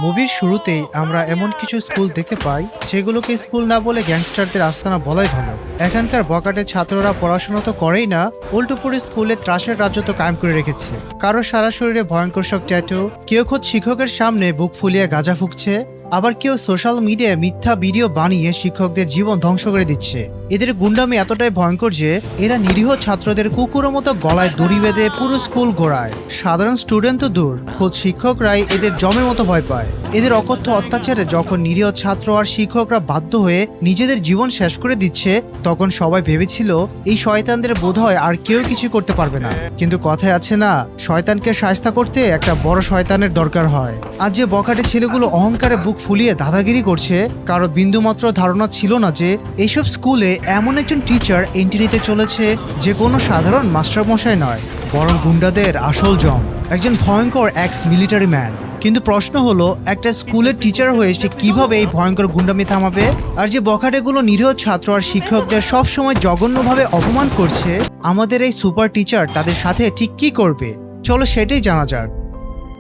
মুভির শুরুতেই আমরা এমন কিছু স্কুল দেখতে পাই যেগুলোকে স্কুল না বলে গ্যাংস্টারদের আস্তানা বলাই ভালো। এখানকার বকাটে ছাত্ররা পড়াশোনা তো করেই না, উল্টো পুরো স্কুলে ত্রাসের রাজত্ব কায়েম করে রেখেছে। কারো সারা শরীরে ভয়ঙ্কর সব ট্যাটু, কেউ খোদ শিক্ষকের সামনে বুক ফুলিয়ে গাঁজা ফুঁকছে, আবার কেউ সোশ্যাল মিডিয়ায় মিথ্যা ভিডিও বানিয়ে শিক্ষকদের জীবন ধ্বংস করে দিচ্ছে। এদের গুন্ডামি এতটাই ভয়ঙ্কর যে এরা নিরীহ ছাত্রদের কুকুরের মতো গলায় দড়ি বেঁধে পুরো স্কুল ঘোরায়। সাধারণ স্টুডেন্ট তো দূর, খোদ শিক্ষকরাই এদের জমের মতো ভয় পায়। এদের অকথ্য অত্যাচারে যখন নিরীহ ছাত্র আর শিক্ষকরা বাধ্য হয়ে নিজেদের জীবন শেষ করে দিচ্ছে, তখন সবাই ভেবেছিল এই শয়তানদের বোধহয় আর কেউ কিছু করতে পারবে না। কিন্তু কথায় আছে না, শয়তানকে শায়েস্তা করতে একটা বড় শয়তানের দরকার হয়। আজ যে বখাটে ছেলেগুলো অহংকারে বুক ফুলিয়ে দাদাগিরি করছে, কারো বিন্দুমাত্র ধারণা ছিল না যে এইসব স্কুলে এমন একজন টিচার এন্ট্রি নিতে চলেছে যে কোনো সাধারণ মাস্টারমশাই নয়, বরং গুন্ডাদের আসল জম, একজন ভয়ঙ্কর এক্স মিলিটারি ম্যান। কিন্তু প্রশ্ন হলো, একটা স্কুলের টিচার হয়ে সে কিভাবে এই ভয়ঙ্কর গুন্ডামি থামাবে? আর যে বখাটেগুলো নিরীহ ছাত্র আর শিক্ষকদের সবসময় জঘন্যভাবে অপমান করছে, আমাদের এই সুপার টিচার তাদের সাথে ঠিক কি করবে? চলো সেটাই জানা যাক।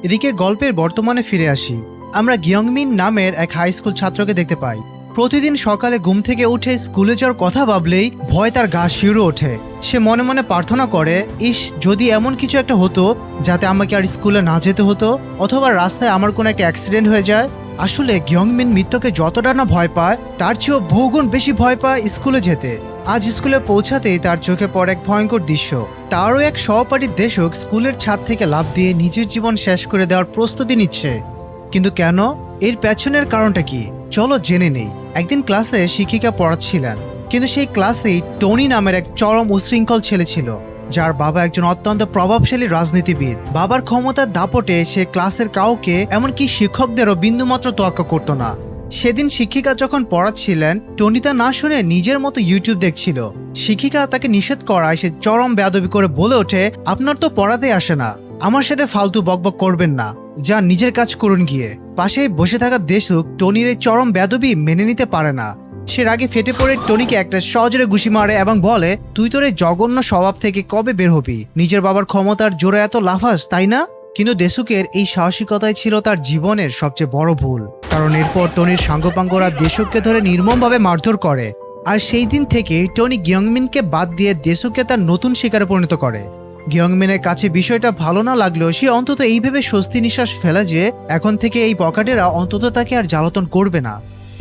এদিকে গল্পের বর্তমানে ফিরে আসি। আমরা গিয়ংমিন নামের এক হাই স্কুল ছাত্রকে দেখতে পাই। প্রতিদিন সকালে ঘুম থেকে উঠে স্কুলে যাওয়ার কথা ভাবলেই ভয় তার গা শিউরে ওঠে। সে মনে মনে প্রার্থনা করে, ইস, যদি এমন কিছু একটা হতো যাতে আমাকে আর স্কুলে না যেতে হতো, অথবা রাস্তায় আমার কোনো একটা অ্যাক্সিডেন্ট হয়ে যায়। আসলে গিয়ংমিন মৃত্যুকে যতটা না ভয় পায়, তার চেয়েও বহুগুণ বেশি ভয় পায় স্কুলে যেতে। আজ স্কুলে পৌঁছাতেই তার চোখে পড়ে এক ভয়ঙ্কর দৃশ্য। তারও এক সহপাঠীর দেশক স্কুলের ছাদ থেকে লাফ দিয়ে নিজের জীবন শেষ করে দেওয়ার প্রস্তুতি নিচ্ছে। কিন্তু কেন? এর পেছনের কারণটা কি? চলো জেনে নেই। একদিন ক্লাসে শিক্ষিকা পড়াচ্ছিলেন, কিন্তু সেই ক্লাসেই টনি নামের এক চরম উশৃঙ্খল ছেলে ছিল, যার বাবা একজন অত্যন্ত প্রভাবশালী রাজনীতিবিদ। বাবার ক্ষমতার দাপটে সে ক্লাসের কাউকে, এমনকি শিক্ষকদেরও বিন্দুমাত্র তোয়াক্কা করতো না। সেদিন শিক্ষিকা যখন পড়াচ্ছিলেন, টনি তা না শুনে নিজের মতো ইউটিউব দেখছিল। শিক্ষিকা তাকে নিষেধ করায় সে চরম বেয়াদবি করে বলে ওঠে, আপনার তো পড়াতে আসে না, আমার সাথে ফালতু বকবক করবেন না, যা নিজের কাজ করুন গিয়ে। পাশেই বসে থাকা দেশুক টনির এই চরম বেয়াদবি মেনে নিতে পারে না। সে রাগে ফেটে পড়ে টনিকে একটা সজোরে ঘুষি মারে এবং বলে, তুই তোর এই জঘন্য স্বভাব থেকে কবে বের হবি? নিজের বাবার ক্ষমতার জোরে এত লাফাস, তাই না? কিন্তু দেশুকের এই সাহসিকতাই ছিল তার জীবনের সবচেয়ে বড় ভুল। কারণ এরপর টনির সাঙ্গপাঙ্গরা দেশুককে ধরে নির্মমভাবে মারধর করে। আর সেই দিন থেকে টনি গিয়ংমিনকে বাদ দিয়ে দেশুককে তার নতুন শিকারে পরিণত করে। গিয়ংমিনের কাছে বিষয়টা ভালো না লাগলেও সে অন্তত এই ভেবে স্বস্তি নিঃশ্বাস ফেলে যে এখন থেকে এই বকাটেরা অন্তত তাকে আর জ্বালাতন করবে না।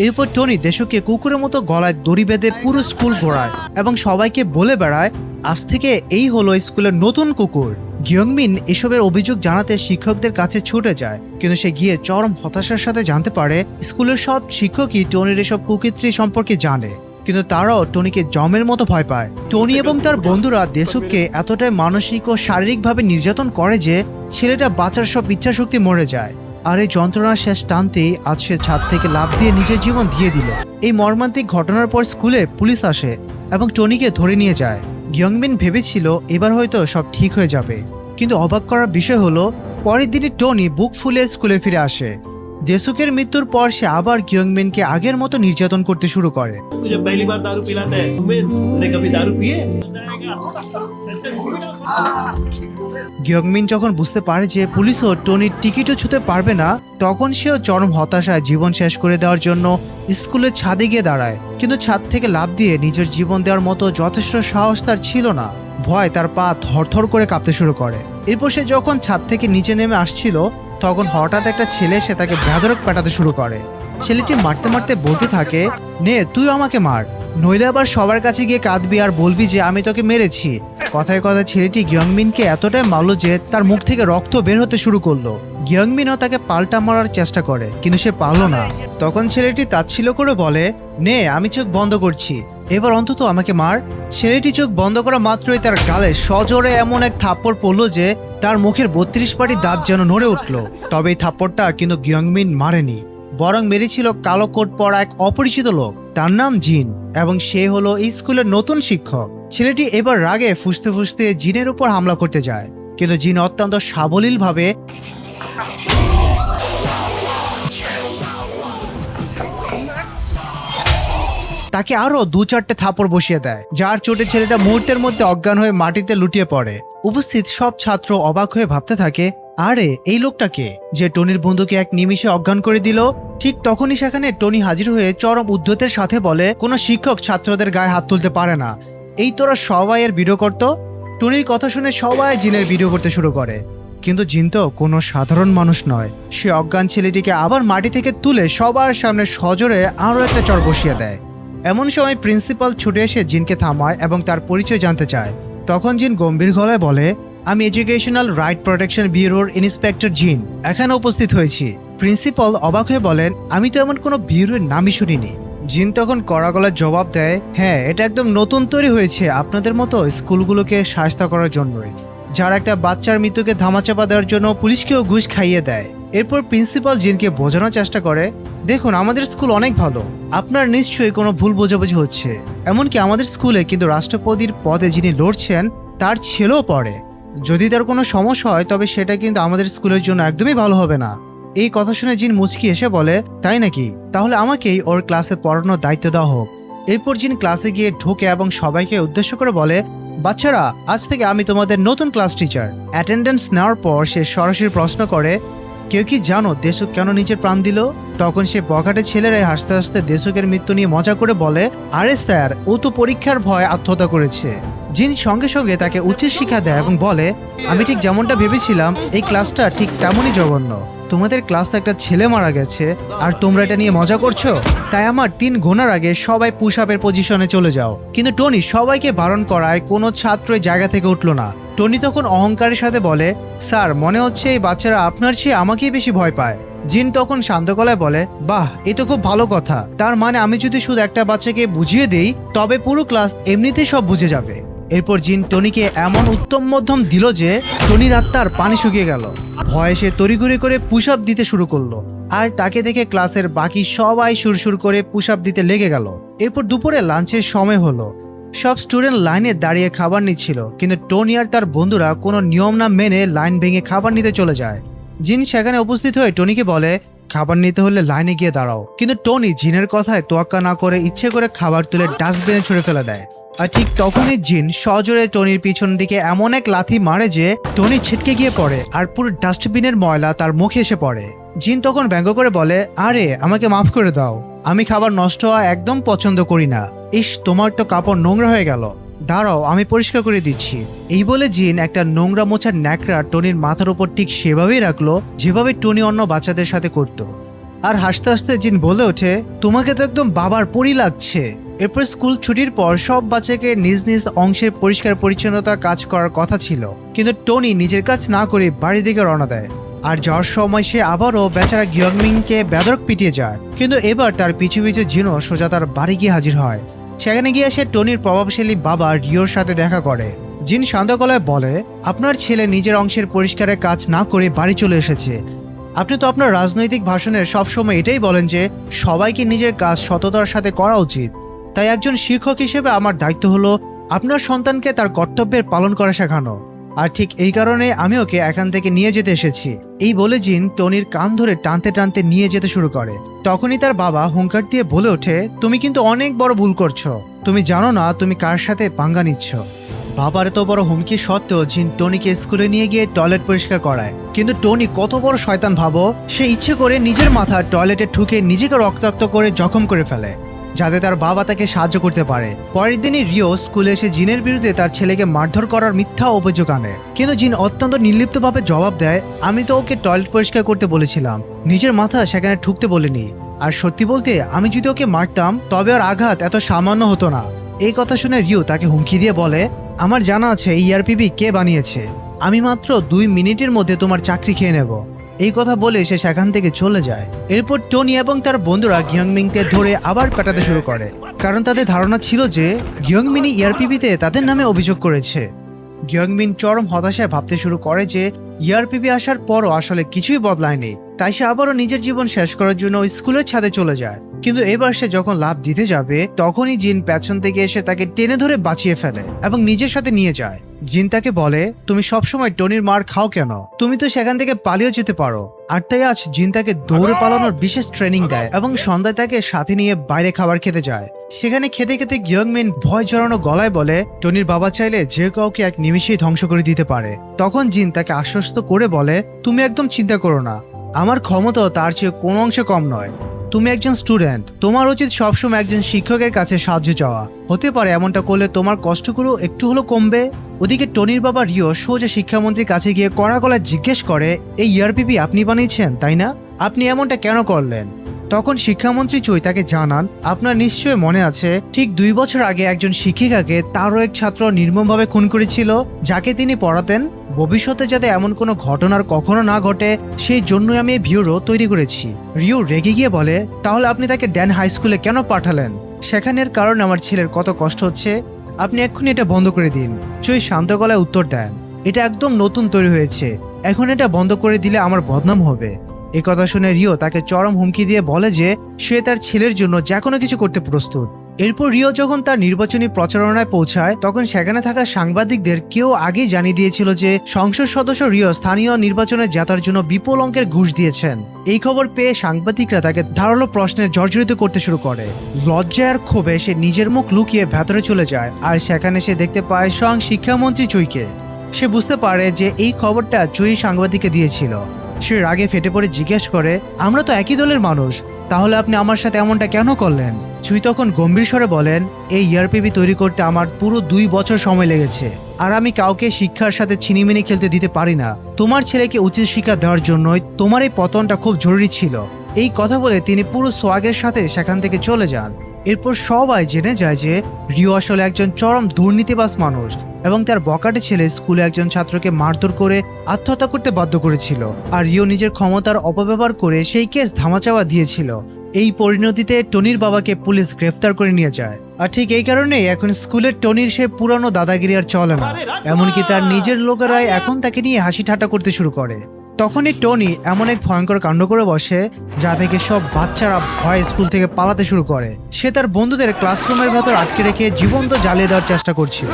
এরপর টনি দেশুকে কুকুরের মতো গলায় দড়ি বেঁধে পুরো স্কুল ঘোরায় এবং সবাইকে বলে বেড়ায়, আজ থেকে এই হলো স্কুলের নতুন কুকুর। গিয়ংমিন এসবের অভিযোগ জানাতে শিক্ষকদের কাছে ছুটে যায়, কিন্তু সে গিয়ে চরম হতাশার সাথে জানতে পারে স্কুলের সব শিক্ষকই টনির এসব কুকীর্তি সম্পর্কে জানে, কিন্তু তারাও টনিকে জমের মতো ভয় পায়। টনি এবং তার বন্ধুরা দেশুককে এতটাই মানসিক ও শারীরিকভাবে নির্যাতন করে যে ছেলেটা বাঁচার সব ইচ্ছাশক্তি মরে যায়। আর এই যন্ত্রণার শেষ টানতেই আজ সে ছাদ থেকে লাফ দিয়ে নিজের জীবন দিয়ে দিল। এই মর্মান্তিক ঘটনার পর স্কুলে পুলিশ আসে এবং টনিকে ধরে নিয়ে যায়। গিয়ংমিন ভেবেছিল এবার হয়তো সব ঠিক হয়ে যাবে, কিন্তু অবাক করার বিষয় হলো, পরের দিনই টনি বুক ফুলে স্কুলে ফিরে আসে। দেশুকের মৃত্যুর পর সে আবার গিয়ংমিনকে আগের মতো নির্যাতন করতে শুরু করে। গিয়ংমিন যখন বুঝতে পারে যে পুলিশও টনির টিকিটও ছুঁতে পারবে না, তখন সেও চরম হতাশায় জীবন শেষ করে দেওয়ার জন্য স্কুলের ছাদে গিয়ে দাঁড়ায়। কিন্তু ছাদ থেকে লাফ দিয়ে নিজের জীবন দেওয়ার মতো যথেষ্ট সাহস তার ছিল না। ভয় তার পা থরথর করে কাঁপতে শুরু করে। এরপর সে যখন ছাদ থেকে নিচে নেমে আসছিল, তখন হঠাৎ একটা ছেলে এসে তাকে বেধড়ক পেটাতে শুরু করে। ছেলেটি মারতে মারতে বলতে থাকে, নে তুই আমাকে মার, নইলে আবার সবার কাছে গিয়ে কাঁদবি আর বলবি যে আমি তোকে মেরেছি। কথায় কথায় ছেলেটি গিয়ংমিনকে এতটাই মারল যে তার মুখ থেকে রক্ত বের হতে শুরু করলো। গিয়ংমিনও তাকে পাল্টা মারার চেষ্টা করে, কিন্তু সে পারল না। তখন ছেলেটি তাচ্ছিল্য করে বলে, নে আমি চোখ বন্ধ করছি, এবার অন্তত আমাকে মার। ছেলেটি চোখ বন্ধ করা মাত্রই তার গালে সজোরে এমন এক থাপ্পড় পড়ল যে তার মুখের 32 পাটি দাঁত যেন নড়ে উঠল। তবে এই থাপ্পড়টা কিন্তু গিয়ংমিন মারেনি, বরং মেরেছিল কালো কোট পরা এক অপরিচিত লোক। তার নাম জিন, এবং সে হলো এই স্কুলের নতুন শিক্ষক। ছেলেটি এবার রাগে ফুঁসতে ফুঁসতে জিনের উপর হামলা করতে যায়, কিন্তু জিন অত্যন্ত সাবলীলভাবে তাকে আরো 2-4টে থাপড় বসিয়ে দেয়, যার চোটে ছেলেটা মুহূর্তের মধ্যে অজ্ঞান হয়ে মাটিতে লুটিয়ে পড়ে। উপস্থিত সব ছাত্র অবাক হয়ে ভাবতে থাকে, আরে এই লোকটাকে যে টনির বন্ধুকে এক নিমিষে অজ্ঞান করে দিল। ঠিক তখনই সেখানে টনি হাজির হয়ে চরম উদ্ধতের সাথে বলে, কোনো শিক্ষক ছাত্রদের গায়ে হাত তুলতে পারে না। এই তোরা সবাই এর ভিডিও করতো। টনির কথা শুনে সবাই জিনের ভিডিও করতে শুরু করে, কিন্তু জিন তো কোনো সাধারণ মানুষ নয়। সে অজ্ঞান ছেলেটিকে আবার মাটি থেকে তুলে সবার সামনে সজোরে আরও একটা চড় বসিয়ে দেয়। এমন সময় প্রিন্সিপাল ছুটে এসে জিনকে থামায় এবং তার পরিচয় জানতে চায়। তখন জিন গম্ভীর গলায় বলে, আমি এডুকেশনাল রাইট প্রোটেকশন ব্যুরোর ইন্সপেক্টর জিন এখানে উপস্থিত হয়েছি। প্রিন্সিপাল অবাক হয়ে বলেন, আমি তো এমন কোনো ব্যুরোর নামই শুনিনি। জিন তখন কড়া গলায় জবাব দেয়, হ্যাঁ, এটা একদম নতুন তৈরি হয়েছে আপনাদের মতো স্কুলগুলোকে শায়েস্তা করার জন্যই, যারা একটা বাচ্চার মৃত্যুকে ধামাচাপা দেওয়ার জন্য পুলিশকেও ঘুষ খাইয়ে দেয়। এরপর প্রিন্সিপাল জিনকে বোঝানোর চেষ্টা করে, দেখুন আমাদের স্কুল অনেক ভালো, আপনার নিশ্চয়ই কোনো ভুল বোঝাবুঝি হচ্ছে। এমনকি আমাদের স্কুলে কিন্তু রাষ্ট্রপতির পদে যিনি লড়ছেন তার ছেলেও পড়ে। যদি তার কোনো সমস্যা হয় তবে সেটা কিন্তু আমাদের স্কুলের জন্য একদমই ভালো হবে না। এই কথা শুনে জিন মুচকি এসে বলে, তাই নাকি, তাহলে আমাকেই ওর ক্লাসে পড়ানোর দায়িত্ব দেওয়া হোক। এরপর জিন ক্লাসে গিয়ে ঢোকে এবং সবাইকে উদ্দেশ্য করে বলে, বাচ্চারা, আজ থেকে আমি তোমাদের নতুন ক্লাস টিচার। অ্যাটেন্ডেন্স নেওয়ার পর সে সরাসরি প্রশ্ন করে, কেউ কি জানো দেশুক কেন নিজের প্রাণ দিল? তখন সে বখাটে ছেলেরাই হাসতে হাসতে দেশুকের মৃত্যু নিয়ে মজা করে বলে, আরে স্যার, ও তো পরীক্ষার ভয় আত্মহত্যা করেছে। জিন সঙ্গে সঙ্গে তাকে উচিত শিক্ষা দেয় এবং বলে, আমি ঠিক যেমনটা ভেবেছিলাম এই ক্লাসটা ঠিক তেমনই জঘন্য। তোমাদের ক্লাসে একটা ছেলে মারা গেছে আর তোমরা এটা নিয়ে মজা করছো। তাই আমার 3 গোনার আগে সবাই পুশ আপের পজিশনে চলে যাও। কিন্তু টনি সবাইকে বারণ করায় কোনো ছাত্রই জায়গা থেকে উঠলো না। টনি তখন অহংকারের সাথে বলে, স্যার, মনে হচ্ছে এই বাচ্চারা আপনার চেয়ে আমাকেই বেশি ভয় পায়। জিন তখন শান্ত গলায় বলে, বাহ, এ তো খুব ভালো কথা। তার মানে আমি যদি শুধু একটা বাচ্চাকে বুঝিয়ে দিই তবে পুরো ক্লাস এমনিতেই সব বুঝে যাবে। এরপর জিন টনিকে এমন উত্তম মধ্যম দিল যে টনির আত্মার পানি শুকিয়ে গেল। ভয়ে সে তড়িঘড়ি করে পুশ আপ দিতে শুরু করলো, আর তাকে দেখে ক্লাসের বাকি সবাই সুরসুর করে পুশ আপ দিতে লেগে গেল। এরপর দুপুরে লাঞ্চের সময় হলো। সব স্টুডেন্ট লাইনে দাঁড়িয়ে খাবার নিচ্ছিল, কিন্তু টনি আর তার বন্ধুরা কোনো নিয়ম না মেনে লাইন ভেঙে খাবার নিতে চলে যায়। জিন সেখানে উপস্থিত হয়ে টনিকে বলে, খাবার নিতে হলে লাইনে গিয়ে দাঁড়াও। কিন্তু টনি জিনের কথায় তোয়াক্কা না করে ইচ্ছে করে খাবার তুলে ডাস্টবিনে ছুঁড়ে ফেলে দেয়। আর ঠিক তখনই জিন সজোরে টনির পিছন দিকে এমন এক লাথি মারে যে টনি ছিটকে গিয়ে পড়ে আর পুরো ডাস্টবিনের ময়লা তার মুখে এসে পড়ে। জিন তখন ব্যঙ্গ করে বলে, আরে আমাকে মাফ করে দাও, আমি খাবার নষ্ট হওয়া একদম পছন্দ করি না। ইস, তোমার তো কাপড় নোংরা হয়ে গেল, দাঁড়াও আমি পরিষ্কার করে দিচ্ছি। এই বলে জিন একটা নোংরা মোছার ন্যাকড়া টনির মাথার উপর ঠিক সেভাবেই রাখলো যেভাবে টনি অন্য বাচ্চাদের সাথে করত। আর হাসতে হাসতে জিন বলে ওঠে, তোমাকে তো একদম বাবার পরই লাগছে। এরপর স্কুল ছুটির পর সব বাচ্চাকে নিজ নিজ অংশের পরিষ্কার পরিচ্ছন্নতা কাজ করার কথা ছিল, কিন্তু টনি নিজের কাজ না করে বাড়ির দিকে রওনা দেয়। আর যাওয়ার সময় সে আবারও বেচারা গিয়ংমিংকে বেদরক পিটিয়ে যায়, কিন্তু এবার তার পিছু পিছু জিনও সোজা তার বাড়ি গিয়ে হাজির হয়। সেখানে গিয়ে সে টনির প্রভাবশালী বাবা রিওর সাথে দেখা করে। জিন শান্ত গলায় বলে, আপনার ছেলে নিজের অংশের পরিষ্কারের কাজ না করে বাড়ি চলে এসেছে। আপনি তো আপনার রাজনৈতিক ভাষণে সবসময় এটাই বলেন যে সবাইকে নিজের কাজ সততার সাথে করা উচিত। তাই একজন শিক্ষক হিসেবে আমার দায়িত্ব হলো আপনার সন্তানকে তার কর্তব্যের পালন করা শেখানো। আর ঠিক এই কারণে আমি ওকে এখান থেকে নিয়ে যেতে এসেছি। এই বলে জিন টনির কান ধরে টানতে টানতে নিয়ে যেতে শুরু করে। তখনই তার বাবা হুঙ্কার দিয়ে বলে ওঠে, তুমি কিন্তু অনেক বড় ভুল করছো, তুমি জানো না তুমি কার সাথে পাঙ্গা নিচ্ছ। বাবার এত বড় হুমকি সত্ত্বেও জিন টনিকে স্কুলে নিয়ে গিয়ে টয়লেট পরিষ্কার করায়। কিন্তু টনি কত বড় শয়তান ভাবো, সে ইচ্ছে করে নিজের মাথা টয়লেটে ঠুকে নিজেকে রক্তাক্ত করে জখম করে ফেলে, যাতে তার বাবা তাকে সাহায্য করতে পারে। পরের দিনই রিও স্কুলে এসে জিনের বিরুদ্ধে তার ছেলেকে মারধর করার মিথ্যা অভিযোগ আনে, কিন্তু জিন অত্যন্ত নির্লিপ্তভাবে জবাব দেয়, আমি তো ওকে টয়লেট পরিষ্কার করতে বলেছিলাম, নিজের মাথা সেখানে ঠুকতে বলিনি। আর সত্যি বলতে আমি যদি ওকে মারতাম তবে ওর আঘাত এত সামান্য হতো না। এই কথা শুনে রিও তাকে হুমকি দিয়ে বলে, আমার জানা আছে এই ERPB কে বানিয়েছে, আমি মাত্র 2 মিনিটের মধ্যে তোমার চাকরি খেয়ে নেব। এই কথা বলে সে সেখান থেকে চলে যায়। এরপর টনি এবং তার বন্ধুরা গিয়ংমিংকে ধরে আবার পেটাতে শুরু করে, কারণ তাদের ধারণা ছিল যে গিয়ংমিনই ERPB-তে তাদের নামে অভিযোগ করেছে। গিয়ংমিন চরম হতাশায় ভাবতে শুরু করে যে ERPB আসার পরও আসলে কিছুই বদলায়নি। তাই সে আবারও নিজের জীবন শেষ করার জন্য স্কুলের ছাদে চলে যায়। কিন্তু এবার সে যখন লাফ দিতে যাবে তখনই জিন পেছন থেকে এসে তাকে টেনে ধরে বাঁচিয়ে ফেলে এবং নিজের সাথে নিয়ে যায়। জিন তাকে বলে, তুমি সবসময় টনির মার খাও কেন? তুমি তো সেখান থেকে পালিয়ে যেতে পারো। আর তাই আজ জিন তাকে দৌড়ে পালানোর বিশেষ ট্রেনিং দেয় এবং সন্ধ্যায় তাকে সাথে নিয়ে বাইরে খাবার খেতে যায়। সেখানে খেতে খেতে গিয়ংমিন ভয় জড়ানো গলায় বলে, টনির বাবা চাইলে যে কাউকে এক নিমিষেই ধ্বংস করে দিতে পারে। তখন জিন তাকে আশ্বস্ত করে বলে, তুমি একদম চিন্তা করো না, আমার ক্ষমতা তার চেয়ে কোনো অংশে কম নয়। তুমি একজন স্টুডেন্ট, তোমার উচিত সবসময় একজন শিক্ষকের কাছে সাহায্য চাওয়া। হতে পারে এমনটা করলে তোমার কষ্টগুলো একটু হলেও কমবে। ওদিকে টনির বাবা রিও সোজা শিক্ষামন্ত্রীর কাছে গিয়ে কড়া গলায় জিজ্ঞেস করে, এই ইয়ারপিপি আপনি বানিয়েছেন তাই না? আপনি এমনটা কেন করলেন? তখন শিক্ষামন্ত্রী চই তাকে জানান, আপনার নিশ্চয় মনে আছে ঠিক 2 বছর আগে একজন শিক্ষিকাকে তারও এক ছাত্র নির্মমভাবে খুন করেছিল, যাকে তিনি পড়াতেন। ভবিষ্যতে যাতে এমন কোনো ঘটনার কখনো না ঘটে সেই জন্যই আমি এই ভিডিও তৈরি করেছি। রিও রেগে গিয়ে বলে, তাহলে আপনি তাকে ড্যান হাই স্কুলে কেন পাঠালেন? সেখানের কারণে আমার ছেলের কত কষ্ট হচ্ছে, আপনি এক্ষুনি এটা বন্ধ করে দিন। চই শান্ত গলায় উত্তর দেন, এটা একদম নতুন তৈরি হয়েছে, এখন এটা বন্ধ করে দিলে আমার বদনাম হবে। এই কথা শুনে রিও তাকে চরম হুমকি দিয়ে বলে যে সে তার ছেলের জন্য যে কোনো কিছু করতে প্রস্তুত। এরপর রিও যখন তার নির্বাচনী প্রচারণায় পৌঁছায় তখন সেখানে থাকা সাংবাদিকদের কেউ আগেই জানিয়ে দিয়েছিল যে সংসদ সদস্য রিও স্থানীয় নির্বাচনে জেতার জন্য বিপুল অঙ্কের ঘুষ দিয়েছেন। এই খবর পেয়ে সাংবাদিকরা তাকে ধারালো প্রশ্নে জর্জরিত করতে শুরু করে। লজ্জায় আর ক্ষোভে সে নিজের মুখ লুকিয়ে ভেতরে চলে যায়, আর সেখানে সে দেখতে পায় স্বয়ং শিক্ষামন্ত্রী চুইকে। সে বুঝতে পারে যে এই খবরটা চুই সাংবাদিককে দিয়েছিল। সে রাগে ফেটে পড়ে জিজ্ঞেস করে, আমরা তো একই দলের মানুষ, তাহলে আপনি আমার সাথে এমনটা কেন করলেন? চুই তখন গম্ভীর স্বরে বলেন, এই ইয়ারপিপি তৈরি করতে আমার পুরো 2 বছর সময় লেগেছে, আর আমি কাউকে শিক্ষার সাথে ছিনিমিনি খেলতে দিতে পারি না। তোমার ছেলেকে উচিত শিক্ষা দেওয়ার জন্যই তোমার এই পতনটা খুব জরুরি ছিল। এই কথা বলে তিনি পুরো সোয়াগের সাথে সেখান থেকে চলে যান। এরপর সবাই জেনে যায় যে রিও আসলে একজন চরম দুর্নীতিবাজ মানুষ এবং তার বকাটে ছেলে স্কুলে একজন ছাত্রকে মারধর করে আত্মহত্যা করতে বাধ্য করেছিল, আর রিও নিজের ক্ষমতার অপব্যবহার করে সেই কেস ধামাচাপা দিয়েছিল। এই পরিণতিতে টনির বাবাকে পুলিশ গ্রেফতার করে নিয়ে যায়। আর ঠিক এই কারণেই এখন স্কুলের টনির সে পুরানো দাদাগিরি আর চলে না, এমনকি তার নিজের লোকেরাই এখন তাকে নিয়ে হাসি ঠাট্টা করতে শুরু করে। তখনই টনি এমন এক ভয়ঙ্কর কাণ্ড করে বসে যা থেকে সব বাচ্চারা ভয় স্কুল থেকে পালাতে শুরু করে। সে তার বন্ধুদের ক্লাসরুমের ভেতর আটকে রেখে জীবন্ত জ্বালিয়ে দেওয়ার চেষ্টা করছিল।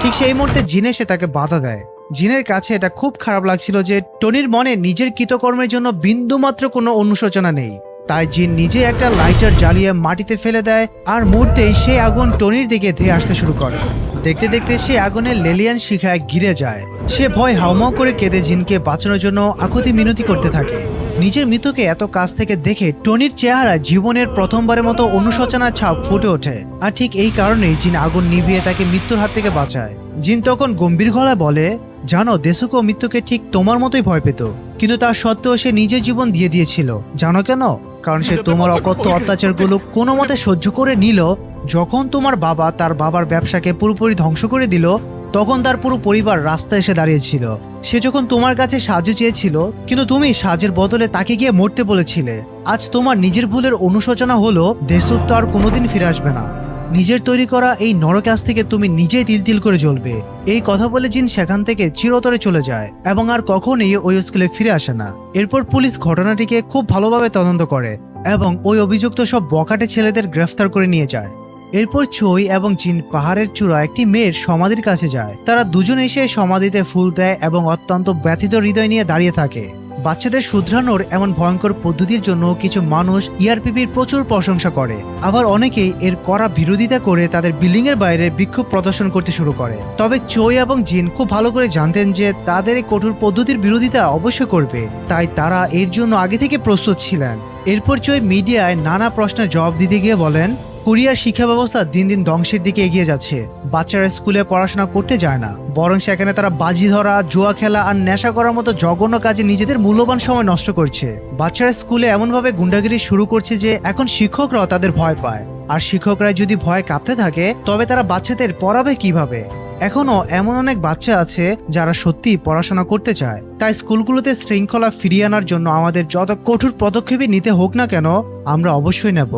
ঠিক সেই মুহূর্তে জিন এসে তাকে বাধা দেয়। জিনের কাছে এটা খুব খারাপ লাগছিল যে টনির মনে নিজের কৃতকর্মের জন্য বিন্দুমাত্র কোনো অনুশোচনা নেই। তাই জিন নিজে একটা লাইটার জ্বালিয়ে মাটিতে ফেলে দেয়, আর মুহূর্তেই সেই আগুন টনির দিকে ধেয়ে আসতে শুরু করে। দেখতে দেখতে সে আগুনের লেলিয়ান শিখায় ঘিরে যায়। সে ভয় হাউমাউ করে কেঁদে জিনকে বাঁচানোর জন্য আকুতি মিনতি করতে থাকে। নিজের মৃতকে এত কাছ থেকে দেখে টনির চেহারা জীবনের প্রথমবারের মতো অনুশোচনার ছাপ ফুটে ওঠে। আর ঠিক এই কারণেই জিন আগুন নিভিয়ে তাকে মৃত্যুর হাত থেকে বাঁচায়। জিন তখন গম্ভীর গলায় বলে, জানো দেসুকো মৃত্যুকে ঠিক তোমার মতোই ভয় পেত, কিন্তু তার সত্ত্বেও সে নিজের জীবন দিয়ে দিয়েছিল। জানো কেন? কারণ সে তোমার অকথ্য অত্যাচারগুলো কোনো মতে সহ্য করে নিল। যখন তোমার বাবা তার বাবার ব্যবসাকে পুরোপুরি ধ্বংস করে দিল তখন তার পুরো পরিবার রাস্তায় এসে দাঁড়িয়েছিল। সে যখন তোমার কাছে সাহায্য চেয়েছিল কিন্তু তুমি সাহায্যের বদলে তাকে গিয়ে মরতে বলেছিলে। আজ তোমার নিজের ভুলের অনুশোচনা হলো দেসুক তো আর কোনোদিন ফিরে আসবে না। নিজের তৈরি করা এই নরকাজ থেকে তুমি নিজেই তিল তিল করে জ্বলবে। এই কথা বলে জিন সেখান থেকে চিরতরে চলে যায় এবং আর কখনোই ওই স্কুলে ফিরে আসে না। এরপর পুলিশ ঘটনাটিকে খুব ভালোভাবে তদন্ত করে এবং ওই অভিযুক্ত সব বখাটে ছেলেদের গ্রেফতার করে নিয়ে যায়। এরপর চই এবং জিন পাহাড়ের চূড়া একটি মেয়ের সমাধির কাছে যায়। তারা দুজন এসে সমাধিতে ফুল দেয় এবং অত্যন্ত ব্যথিত হৃদয় নিয়ে দাঁড়িয়ে থাকে। বাচ্চাদের শুধরানোর এমন ভয়ঙ্কর পদ্ধতির জন্য কিছু মানুষ ইয়ারপিপির প্রচুর প্রশংসা করে, আবার অনেকেই এর কড়া বিরোধিতা করে তাদের বিল্ডিং এর বাইরে বিক্ষোভ প্রদর্শন করতে শুরু করে। তবে চই এবং জিন খুব ভালো করে জানতেন যে তাদের এই কঠোর পদ্ধতির বিরোধিতা অবশ্যই করবে, তাই তারা এর জন্য আগে থেকে প্রস্তুত ছিলেন। এরপর চই মিডিয়ায় নানা প্রশ্নের জবাব দিতে গিয়ে বলেন, কোরিয়ার শিক্ষা ব্যবস্থা দিন দিন ধ্বংসের দিকে এগিয়ে যাচ্ছে। বাচ্চারা স্কুলে পড়াশোনা করতে যায় না, বরং সেখানে তারা বাজি ধরা, জুয়া খেলা আর নেশা করার মতো জঘন্য কাজে নিজেদের মূল্যবান সময় নষ্ট করছে। বাচ্চারা স্কুলে এমনভাবে গুন্ডাগিরি শুরু করছে যে এখন শিক্ষকরাও তাদের ভয় পায়, আর শিক্ষকরা যদি ভয় কাঁপতে থাকে তবে তারা বাচ্চাদের পড়াবে কিভাবে? এখনো এমন অনেক বাচ্চা আছে যারা সত্যি পড়াশোনা করতে চায়। তাই স্কুলগুলোতে শৃঙ্খলা ফিরিয়ে আনার জন্য আমাদের যত কঠোর পদক্ষেপই নিতে হোক না কেন আমরা অবশ্যই নেব।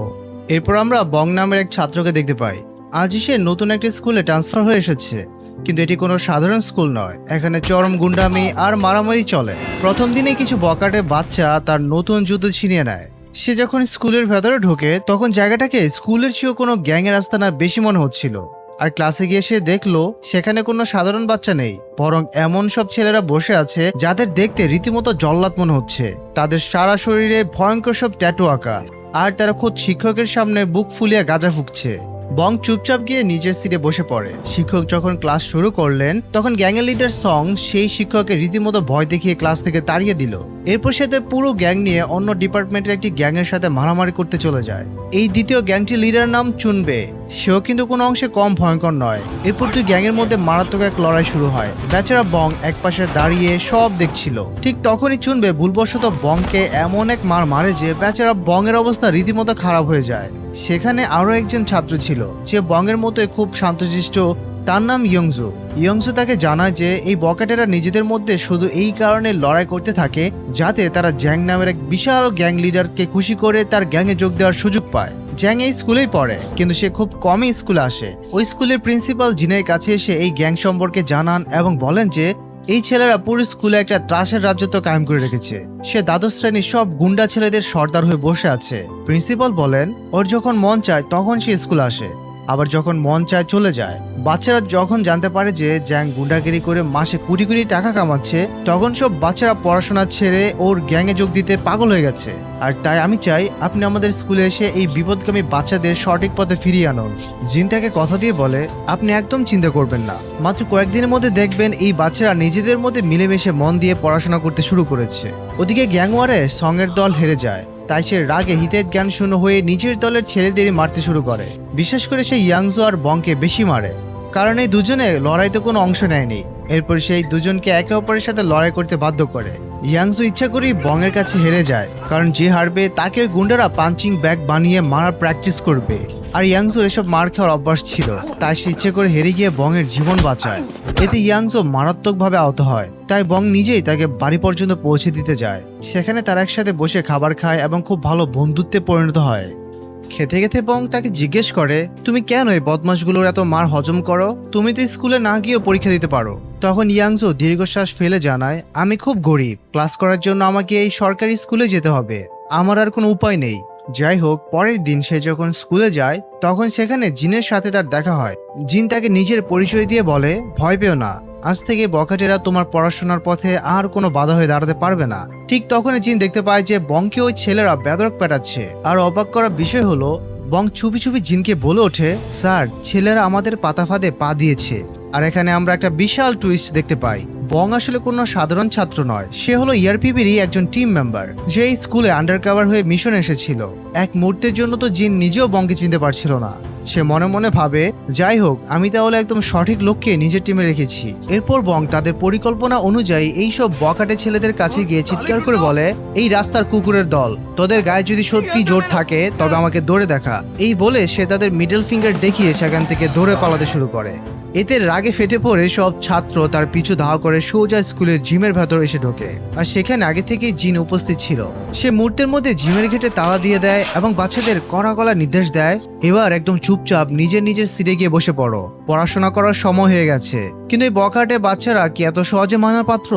এরপর আমরা বং নামের এক ছাত্রকে দেখতে পাই। আজ সে নতুন একটি স্কুলে ট্রান্সফার হয়ে এসেছে, কিন্তু এটি কোনো সাধারণ স্কুল নয়। এখানে চরম গুন্ডামি আর মারামারি চলে। প্রথম দিনে কিছু বকাটে বাচ্চা তার নতুন জুতো ছিনিয়ে নেয়। সে যখন স্কুলের ভেতরে ঢোকে তখন জায়গাটাকে স্কুলের চেয়েও কোনো গ্যাংয়ের আস্তানা বেশি মনে হচ্ছিল। আর ক্লাসে গিয়ে সে দেখলো সেখানে কোনো সাধারণ বাচ্চা নেই, বরং এমন সব ছেলেরা বসে আছে যাদের দেখতে রীতিমতো জল্লাদ মনে হচ্ছে। তাদের সারা শরীরে ভয়ঙ্কর সব ট্যাটু আঁকা, আর তারা খোদ শিক্ষকের সামনে বুক ফুলিয়ে গাঁজা ফুঁকছে। বং চুপচাপ গিয়ে নিজের সিটে বসে পড়ে। শিক্ষক যখন ক্লাস শুরু করলেন তখন গ্যাংয়ের লিডার সং সেই শিক্ষককে রীতিমতো ভয় দেখিয়ে ক্লাস থেকে তাড়িয়ে দিল। এরপর সে পুরো গ্যাং নিয়ে অন্য ডিপার্টমেন্টের একটি গ্যাংয়ের সাথে মারামারি করতে চলে যায়। এই দ্বিতীয় গ্যাংটির লিডার নাম চুনবে, সেও কিন্তু কোনো অংশে কম ভয়ঙ্কর নয়। এরপর দুই গ্যাংয়ের মধ্যে মারাত্মক এক লড়াই শুরু হয়। বেচারা বং একপাশে দাঁড়িয়ে সব দেখছিল। ঠিক তখনই চুনবে ভুলবশত বংকে এমন এক মার মারে যে বেচারা বংয়ের অবস্থা রীতিমতো খারাপ হয়ে যায়। সেখানে আরো একজন ছাত্র ছিল যে বংয়ের মতোই খুব শান্তশিষ্ট, তার নাম ইয়ংজু। ইয়ংজু তাকে জানায় যে এই বকাটেরা নিজেদের মধ্যে শুধু এই কারণে লড়াই করতে থাকে যাতে তারা জ্যাং নামের এক বিশাল গ্যাং লিডারকে খুশি করে তার গ্যাংয়ে যোগ দেওয়ার সুযোগ পায়। জ্যাং এই স্কুলেই পড়ে, কিন্তু সে খুব কমই স্কুলে আসে। ওই স্কুলের প্রিন্সিপাল জিনের কাছে এসে এই গ্যাং সম্পর্কে জানান এবং বলেন যে এই ছেলেরা পুরো স্কুলে একটা ত্রাসের রাজত্ব কায়েম করে রেখেছে। সে দ্বাদশ শ্রেণীর সব গুন্ডা ছেলেদের সর্দার হয়ে বসে আছে। প্রিন্সিপাল বলেন ওর যখন মন চায় তখন সে স্কুলে আসে, আবার যখন মন চায় চলে যায়। বাচ্চারা যখন জানতে পারে যে জ্যাং গুন্ডাগিরি করে মাসে কোটি কোটি টাকা কামাচ্ছে, তখন সব বাচ্চারা পড়াশোনা ছেড়ে ওর গ্যাংয়ে যোগ দিতে পাগল হয়ে গেছে। আর তাই আমি চাই আপনি আমাদের স্কুলে এসে এই বিপদগামী বাচ্চাদের সঠিক পথে ফিরিয়ে আনুন। জিন তাকে কথা দিয়ে বলে আপনি একদম চিন্তা করবেন না, মাত্র কয়েকদিনের মধ্যে দেখবেন এই বাচ্চারা নিজেদের মধ্যে মিলেমিশে মন দিয়ে পড়াশোনা করতে শুরু করেছে। ওদিকে গ্যাংওয়ারে সঙের দল হেরে যায়, তাই সে রাগে হিতের জ্ঞান শূন্য হয়ে নিজের দলের ছেলেদেরই মারতে শুরু করে। বিশেষ করে সে ইয়াংজু আর বংকে বেশি মারে, কারণ এই দুজনে লড়াইতে কোনো অংশ নেয়নি। এরপর সেই দুজনকে একে অপরের সাথে লড়াই করতে বাধ্য করে। ইয়াংজু ইচ্ছা করেই বংয়ের কাছে হেরে যায়, কারণ যে হারবে তাকে ওই গুন্ডারা পাঞ্চিং ব্যাগ বানিয়ে মারার প্র্যাকটিস করবে। আর ইয়াংজুর এসব মার খাওয়ার অভ্যাস ছিল, তাই সে ইচ্ছে করে হেরে গিয়ে বংয়ের জীবন বাঁচায়। এতে ইয়াংজু মারাত্মকভাবে আহত হয়, তাই বং নিজেই তাকে বাড়ি পর্যন্ত পৌঁছে দিতে যায়। সেখানে তারা একসাথে বসে খাবার খায় এবং খুব ভালো বন্ধুত্বে পরিণত হয়। খেতে খেতে বং তাকে জিজ্ঞেস করে তুমি কেন এই বদমাশগুলোর এত মার হজম করো? তুমি তো স্কুলে না গিয়েও পরীক্ষা দিতে পারো। তখন ইয়াংজু দীর্ঘশ্বাস ফেলে জানায় আমি খুব গরিব, ক্লাস করার জন্য আমাকে এই সরকারি স্কুলে যেতে হবে, আমার আর কোনো উপায় নেই। যাই হোক, পরের দিন সে যখন স্কুলে যায় তখন সেখানে জিনের সাথে তার দেখা হয়। জিন তাকে নিজের পরিচয় দিয়ে বলে ভয় পেও না, আজ থেকে বখাটেরা তোমার পড়াশোনার পথে আর কোনো বাধা হয়ে দাঁড়াতে পারবে না। ঠিক তখনই জিন দেখতে পায় যে বংকে ওই ছেলেরা বেদরক পেটাচ্ছে। আর অবাক করার বিষয় হলো বং চুপি চুপি জিনকে বলে ওঠে স্যার, ছেলেরা আমাদের পাতা ফাঁদে পা দিয়েছে। আর এখানে আমরা একটা বিশাল টুইস্ট দেখতে পাই। বং আসলে কোনো সাধারণ ছাত্র নয়, সে হলো ইআরপিবিরই একজন টিম মেম্বার, যে এই স্কুলে আন্ডারকভার হয়ে মিশন এসেছিল। এক মুহূর্তের জন্য তো জিন নিজেও বংকে চিনতে পারছিল না। সে মনে মনে ভাবে যাই হোক, আমি তাহলে একদম সঠিক লোককে নিজের টিমে রেখেছি। এরপর বং তাদের পরিকল্পনা অনুযায়ী এইসব বকাটে ছেলেদের কাছে গিয়ে চিৎকার করে বলে এই রাস্তার কুকুরের দল, তোদের গায়ে যদি সত্যি জোর থাকে তবে আমাকে দৌড়ে দেখা। এই বলে সে তাদের মিডল ফিঙ্গার দেখিয়ে সেখান থেকে দৌড়ে পালাতে শুরু করে। এতে রাগে ফেটে পড়ে সব ছাত্র তার পিছু ধাওয়া করে সোজা স্কুলের জিমের ভেতর এসে ঢোকে। আর সেখানে আগে থেকেই জিন উপস্থিত ছিল। সে মুহূর্তের মধ্যে জিমের গেটে তালা দিয়ে দেয় এবং বাচ্চাদের কড়া গলা নির্দেশ দেয় এবার একদম চুপচাপ নিজের নিজের সিটে গিয়ে বসে পড়ো, পড়াশোনা করার সময় হয়ে গেছে। কিন্তু এই বখাটে বাচ্চারা কি এত সহজে মানার পাত্র?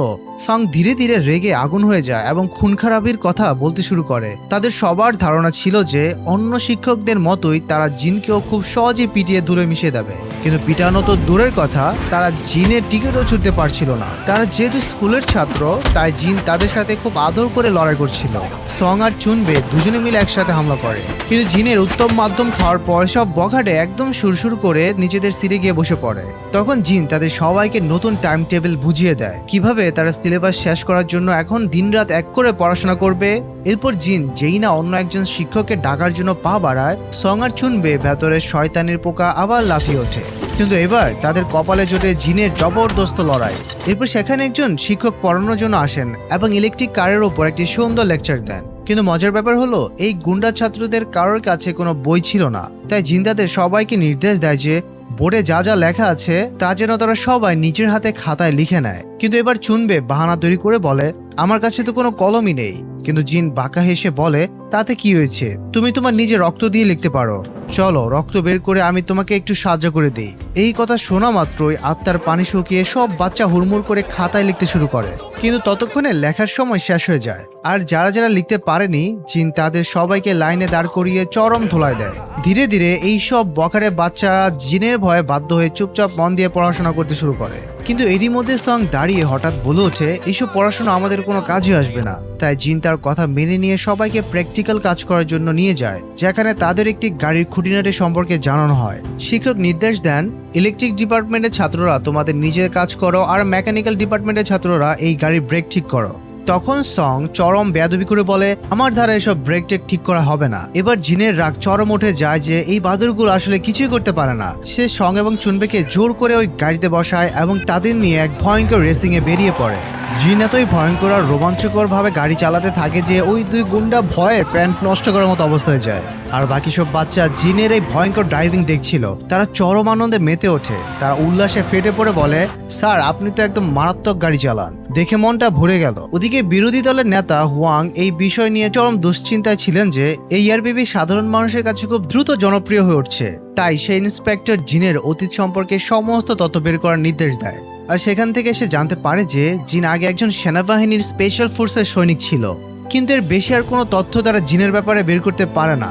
সং ধীরে ধীরে রেগে আগুন হয়ে যায় এবং খুন খারাপির কথা বলতে শুরু করে। তাদের সবার ধারণা ছিল যে অন্য শিক্ষকদের মতোই তারা জিনকেও খুব সহজে পিটিয়ে দূরে মিশিয়ে দেবে। কিন্তু পিটানো তো দূরের কথা, তারা জিনের টিকিটও ছুটতে পারছিল না। তারা যেহেতু স্কুলের ছাত্র, তাই জিন তাদের সাথে খুব আদর করে লড়াই করছিল। সং আর চুনবে দুজনে মিলে একসাথে হামলা করে, কিন্তু জিনের উত্তম মাধ্যম খাওয়ার পর সব বখাটে একদম সুরসুর করে নিজেদের সিটে গিয়ে বসে পড়ে। তখন জিন তাদের সবাইকে নতুন টাইম টেবিল বুঝিয়ে দেয়, কিভাবে তারা সিলেবাস শেষ করার জন্য এখন দিনরাত এক করে পড়াশোনা করবে। এরপর জিন যেই না অন্য একজন শিক্ষককে ডাকার জন্য পা বাড়ায়, সং আর চুনবে ভেতরে শয়তানের পোকা আবার লাফিয়ে ওঠে। কিন্তু এবার তাদের কপালে জোটে জিনের জবরদস্ত লড়াই। এরপর সেখানে একজন শিক্ষক পড়ানোর জন্য আসেন এবং ইলেকট্রিক কারের ওপর একটি সুন্দর লেকচার দেন। কিন্তু মজার ব্যাপার হলো এই গুন্ডা ছাত্রদের কারোর কাছে কোনো বই ছিল না, তাই জিন তাদের সবাইকে নির্দেশ দেয় যে বোর্ডে যা যা লেখা আছে তা যেন তারা সবাই নিজের হাতে খাতায় লিখে নেয়। কিন্তু এবার চুনবে বাহানা তৈরি করে বলে আমার কাছে তো কোনো কলমই নেই। কিন্তু জিন বাঁকা হেসে বলে তাতে কি হয়েছে, তুমি তোমার নিজের রক্ত দিয়ে লিখতে পারো। চলো রক্ত বের করে আমি তোমাকে একটু সাহায্য করে দিই। এই কথা শোনা মাত্রই আত্মার পানি শুকিয়ে সব বাচ্চা হুড়মুড় করে খাতায় লিখতে শুরু করে, কিন্তু ততক্ষণে লেখার সময় শেষ হয়ে যায়। আর যারা যারা লিখতে পারেনি, জিন তাদের সবাইকে লাইনে দাঁড় করিয়ে চরম ধোলায় দেয়। ধীরে ধীরে এই সব বখারে বাচ্চারা জিনের ভয়ে বাধ্য হয়ে চুপচাপ মন দিয়ে পড়াশোনা করতে শুরু করে। কিন্তু এরই মধ্যে সং দাঁড়িয়ে হঠাৎ বলে ওঠে, এইসব পড়াশোনা আমাদের কোনো কাজে আসবে না। তাই জিন তার কথা মেনে নিয়ে সবাইকে প্র্যাকটিক্যাল কাজ করার জন্য নিয়ে যায়, যেখানে তাদের একটি গাড়ির খুঁটিনাটি সম্পর্কে জানানো হয়। শিক্ষক নির্দেশ দেন, ইলেকট্রিক ডিপার্টমেন্টের ছাত্ররা তোমাদের নিজের কাজ করো, আর মেকানিক্যাল ডিপার্টমেন্টের ছাত্ররা এই গাড়ির ব্রেক ঠিক করো। তখন সং চরম বেয়াদবি করে বলে, আমার দ্বারা এসব ব্রেক টেক ঠিক করা হবে না। এবার জিনের রাগ চরম উঠে যায় যে এই বাদুরগুলো আসলে কিছুই করতে পারে না। সে সং এবং চুনবেকে জোর করে ওই গাড়িতে বসায় এবং তাদের নিয়ে এক ভয়ঙ্কর রেসিং এ বেরিয়ে পড়ে। জিন এতই ভয়ঙ্কর আর রোমাঞ্চকর ভাবে গাড়ি চালাতে থাকে যে ওই দুই গুন্ডা ভয়ে প্যান্ট নষ্ট করার মতো অবস্থা হয়ে যায়। আর বাকি সব বাচ্চা জিনের এই ভয়ঙ্কর ড্রাইভিং দেখছিল, তারা চরম আনন্দে মেতে ওঠে। তারা উল্লাসে ফেটে পড়ে বলে, স্যার আপনি তো একদম মারাত্মক গাড়ি চালান, দেখে মনটা ভরে গেল। ওদিকে বিরোধী দলের নেতা হুয়াং এই বিষয় নিয়ে চরম দুশ্চিন্তায় ছিলেন যে এই এয়ারবিবি সাধারণ মানুষের কাছে খুব দ্রুত জনপ্রিয় হয়ে উঠছে। তাই সে ইন্সপেক্টর জিনের অতীত সম্পর্কে সমস্ত তথ্য বের করার নির্দেশ দেয়। আর সেখান থেকে সে জানতে পারে যে জিন আগে একজন সেনাবাহিনীর স্পেশাল ফোর্সের সৈনিক ছিল, কিন্তু এর বেশি আর কোনো তথ্য তারা জিনের ব্যাপারে বের করতে পারে না।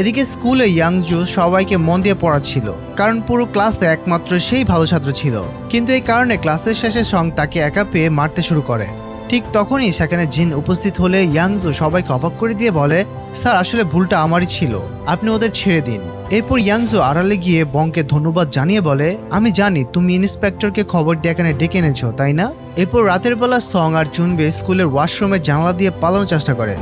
এদিকে স্কুলে ইয়াংজু সবাইকে মন দিয়ে পড়াচ্ছিল, কারণ পুরো ক্লাসে একমাত্র সেই ভালো ছাত্র ছিল। কিন্তু এই কারণে ক্লাসের শেষে সং তাকে একা পেয়ে মারতে শুরু করে। ঠিক তখনই সেখানে জিন উপস্থিত হলে ইয়াংজু সবাইকে অবাক করে দিয়ে বলে, স্যার আসলে ভুলটা আমারই ছিল, আপনি ওদের ছেড়ে দিন। এরপর ইয়াংজু আড়ালে গিয়ে বংকে ধন্যবাদ জানিয়ে বলে, আমি জানি তুমি ইন্সপেক্টরকে খবর দিয়ে এখানে ডেকে এনেছো, তাই না? এরপর রাতের বেলা সং আর চুনবে স্কুলের ওয়াশরুমের জানালা দিয়ে পালানোর চেষ্টা করে,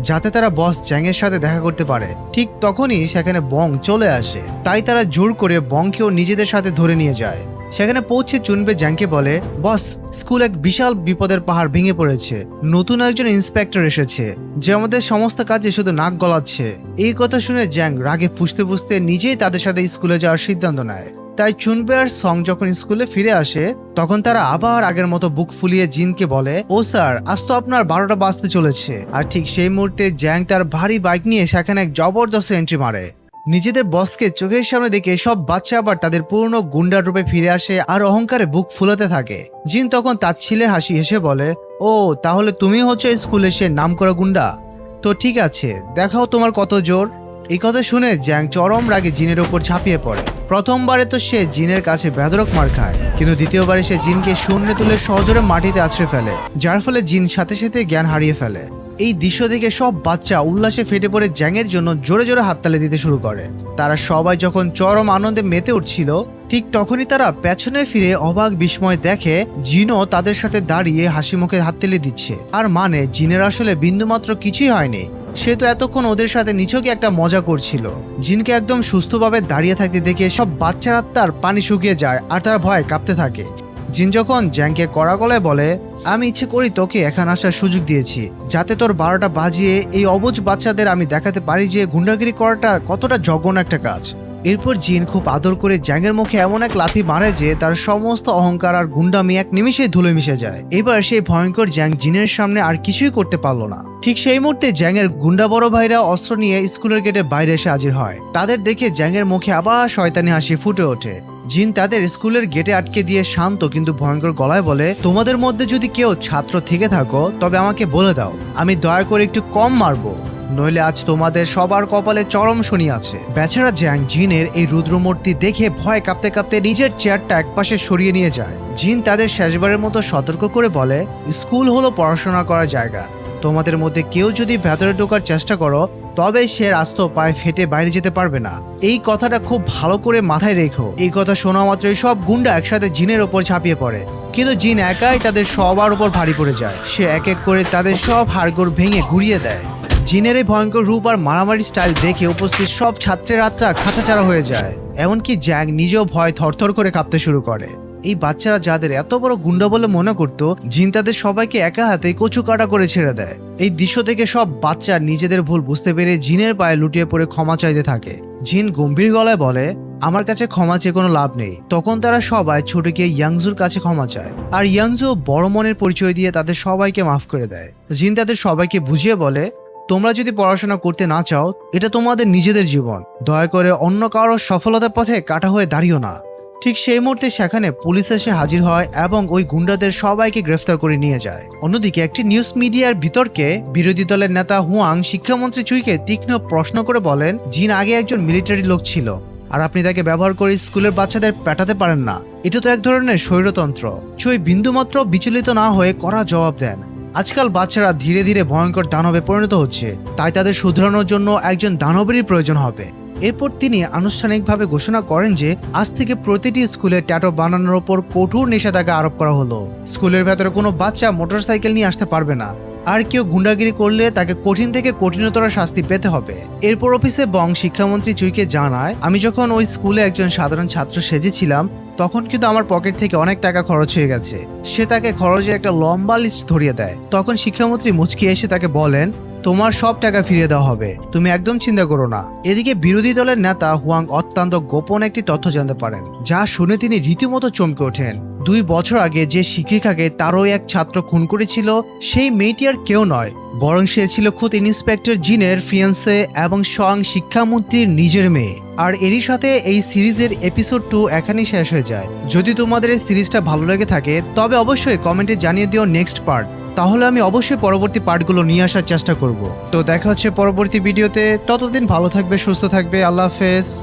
যাতে তারা বস চ্যাংয়ের সাথে দেখা করতে পারে। ঠিক তখনই সেখানে বং চলে আসে, তাই তারা জোর করে বংকেও নিজেদের সাথে ধরে নিয়ে যায়। সেখানে পৌঁছে চুনবে জ্যাংকে বলে, বস স্কুল এক বিশাল বিপদের পাহাড় ভেঙে পড়েছে, নতুন একজন ইন্সপেক্টর এসেছে যে আমাদের সমস্ত কাজে শুধু নাক গলাচ্ছে। এই কথা শুনে জ্যাং রাগে ফুঁসতে ফুঁসতে নিজেই তাদের সাথে স্কুলে যাওয়ার সিদ্ধান্ত নেয়। তাই চুনবে আর সং যখন স্কুলে ফিরে আসে, তখন তারা আবার আগের মতো বুক ফুলিয়ে জিনকে বলে, ও স্যার আজ তো আপনার 12টা বাজতে চলেছে। আর ঠিক সেই মুহূর্তে জ্যাং তার ভারী বাইক নিয়ে সেখানে এক জবরদস্ত এন্ট্রি মারে। নিজেদের বসকে চোখের সামনে দেখে সব বাচ্চা আবার তাদের পুরনো গুন্ডার রূপে ফিরে আসে আর অহংকারে বুক ফুলাতে থাকে। জিন তখন তাচ্ছিলের হাসি হেসে বলে, ও তাহলে তুমি হচ্ছে স্কুলে সে নামকরা গুন্ডা, তো ঠিক আছে দেখাও তোমার কত জোর। এই কথা শুনে জ্যাং চরম রাগে জিনের ওপর ঝাঁপিয়ে পড়ে। প্রথমবারে তো সে জিনের কাছে বেধড়ক মার খায়, কিন্তু দ্বিতীয়বারে সে জিনকে শূন্যে তুলে সজোরে মাটিতে আছড়ে ফেলে, যার ফলে জিন সাথে সাথে জ্ঞান হারিয়ে ফেলে। এই দৃশ্য দেখে সব বাচ্চা উল্লাসে ফেটে পড়ে জ্যাংয়ের জন্য জোরে জোরে হাততালি দিতে শুরু করে। তারা সবাই যখন চরম আনন্দে মেতে উঠছিল, ঠিক তখনই তারা পেছনে ফিরে অবাক বিস্ময় দেখে জিনও তাদের সাথে দাঁড়িয়ে হাসি মুখে হাততালি দিচ্ছে। আর মানে জিনের আসলে বিন্দুমাত্র কিছুই হয়নি, সে তো এতক্ষণ ওদের সাথে নিছকে একটা মজা করছিল। জিনকে একদম সুস্থভাবে দাঁড়িয়ে থাকতে দেখে সব বাচ্চারা তার পানি শুকিয়ে যায় আর তারা ভয়ে কাঁপতে থাকে। জিন যখন জ্যাংকে কড়া গলায় বলে, আমি ইচ্ছে করি তোকে এখানে আসার সুযোগ দিয়েছি, যাতে তোর 12টা বাজিয়ে এই অবুঝ বাচ্চাদের আমি দেখাতে পারি যে গুন্ডাগিরি করাটা কতটা জঘন্য একটা কাজ। এরপর জিন খুব আদর করে জ্যাংয়ের মুখে এমন এক লাথি মারে যে তার সমস্ত অহংকার আর গুন্ডামি এক নিমিষেই ধুলে মিশে যায়। এবার সেই ভয়ঙ্কর জ্যাং জিনের সামনে আর কিছুই করতে পারলো না। ঠিক সেই মুহূর্তে জ্যাংয়ের গুন্ডা বড় ভাইরা অস্ত্র নিয়ে স্কুলের গেটে বাইরে এসে হাজির হয়। তাদের দেখে জ্যাংয়ের মুখে আবার শয়তানি হাসি ফুটে ওঠে। জিন তাদের স্কুলের গেটে আটকে দিয়ে শান্ত কিন্তু ভয়ঙ্কর গলায় বলে, তোমাদের মধ্যে যদি কেউ ছাত্র থেকে থাকো তবে আমাকে বলে দাও, আমি দয়া করে একটু কম মারবো, নইলে আজ তোমাদের সবার কপালে চরম শনি আছে। বেচারা জ্যাং জিনের এই রুদ্রমূর্তি দেখে ভয় কাঁপতে কাঁপতে নিজের চেয়ারটা একপাশে সরিয়ে নিয়ে যায়। জিন তাদের শেষবারের মতো সতর্ক করে বলে, স্কুল হলো পড়াশোনা করার জায়গা, তোমাদের মধ্যে কেউ যদি ভেতরে ঢোকার চেষ্টা করো তবে সে রাস্ত পায়ে ফেটে বাইরে যেতে পারবে না। এই কথাটা খুব ভালো করে মাথায় রেখো। এই কথা শোনা মাত্রই সব গুন্ডা একসাথে জিনের ওপর ঝাঁপিয়ে পড়ে, কিন্তু জিন একাই তাদের সবার উপর ভারী পড়ে যায়। সে এক এক করে তাদের সব হাড়গোড় ভেঙে ঘুরিয়ে দেয়। জিনের এই ভয়ঙ্কর রূপ আর মারামারি স্টাইল দেখে উপস্থিত সব ছাত্রের আত্মা খাঁচাচাড়া হয়ে যায়। এমনকি জ্যাং নিজেও ভয় থরথর করে কাঁপতে শুরু করে। এই বাচ্চারা যাদের এত বড় গুন্ডা বলে মনে করত, জিন তাদের সবাইকে একা হাতে কচু কাটা করে ছেড়ে দেয়। এই দৃশ্য থেকে সব বাচ্চা নিজেদের ভুল বুঝতে পেরে জিনের পায়ে লুটিয়ে পড়ে ক্ষমা চাইতে থাকে। জিন গম্ভীর গলায় বলে, আমার কাছে ক্ষমা চেয়ে কোনো লাভ নেই। তখন তারা সবাই ছুটে গিয়ে ইয়াংজুর কাছে ক্ষমা চায়, আর ইয়াংজু বড় মনের পরিচয় দিয়ে তাদের সবাইকে মাফ করে দেয়। জিন তাদের সবাইকে বুঝিয়ে বলে, তোমরা যদি পড়াশোনা করতে না চাও, এটা তোমাদের নিজেদের জীবন। দয়া করে অন্য কারো সফলতার পথে কাটা হয়ে দাঁড়িও না। ঠিক সেই মুহূর্তে সেখানে পুলিশ এসে হাজির হয় এবং ওই গুন্ডাদের সবাইকে গ্রেফতার করে নিয়ে যায়। অন্যদিকে একটি নিউজ মিডিয়ার বিতর্কে বিরোধী দলের নেতা হুয়াং শিক্ষামন্ত্রী চুইকে তীক্ষ্ণ প্রশ্ন করে বলেন, জিন আগে একজন মিলিটারি লোক ছিল, আর আপনি তাকে ব্যবহার করে স্কুলের বাচ্চাদের পেটাতে পারেন না। এটা তো এক ধরনের স্বৈরতন্ত্র। চুই বিন্দুমাত্র বিচলিত না হয়ে কড়া জবাব দেন, আজকাল বাচ্চারা ধীরে ধীরে ভয়ঙ্কর দানবে পরিণত হচ্ছে, তাই তাদের শুধরানোর জন্য একজন দানবেরই প্রয়োজন হবে। এরপর তিনি আনুষ্ঠানিকভাবে ঘোষণা করেন যে আজ থেকে প্রতিটি স্কুলে ট্যাটু বানানোর ওপর কঠোর নিষেধাজ্ঞা আরোপ করা হলো। স্কুলের ভেতরে কোনো বাচ্চা মোটরসাইকেল নিয়ে আসতে পারবে না, আর কেউ গুন্ডাগিরি করলে তাকে কঠিন থেকে কঠিনতর শাস্তি পেতে হবে। এরপর অফিসে বং শিক্ষামন্ত্রী চুইকে জানায়, আমি যখন ওই স্কুলে একজন সাধারণ ছাত্র সেজেছিলাম তখন কিন্তু আমার পকেট থেকে অনেক টাকা খরচ হয়ে গেছে। সে তাকে খরচের একটা লম্বা লিস্ট ধরিয়ে দেয়। তখন শিক্ষামন্ত্রী মুচকি এসে তাকে বলেন, তোমার সব টাকা ফিরিয়ে দেওয়া হবে, তুমি একদম চিন্তা করো না। এদিকে বিরোধী দলের নেতা হুয়াং অত্যন্ত গোপন একটি তথ্য জানতে পারেন, যা শুনে তিনি রীতিমতো চমকে ওঠেন। 2 বছর আগে যে শিক্ষিকাকে তারও এক ছাত্র খুন করেছিল, সেই মেয়েটি আর কেউ নয়, বরং সে ছিল খোদ ইন্সপেক্টর জিনের ফিয়ান্সে এবং স্বয়ং শিক্ষামন্ত্রীর নিজের মেয়ে। আর এরই সাথে এই সিরিজের এপিসোড 2 এখানেই শেষ হয়ে যায়। যদি তোমাদের এই সিরিজটা ভালো লেগে থাকে তবে অবশ্যই কমেন্টে জানিয়ে দিও নেক্সট পার্ট, তাহলে আমি অবশ্যই পরবর্তী পার্টগুলো নিয়ে আসার চেষ্টা করব। তো দেখা হচ্ছে পরবর্তী ভিডিওতে, ততদিন ভালো থাকবে, সুস্থ থাকবে, আল্লাহ হাফেজ।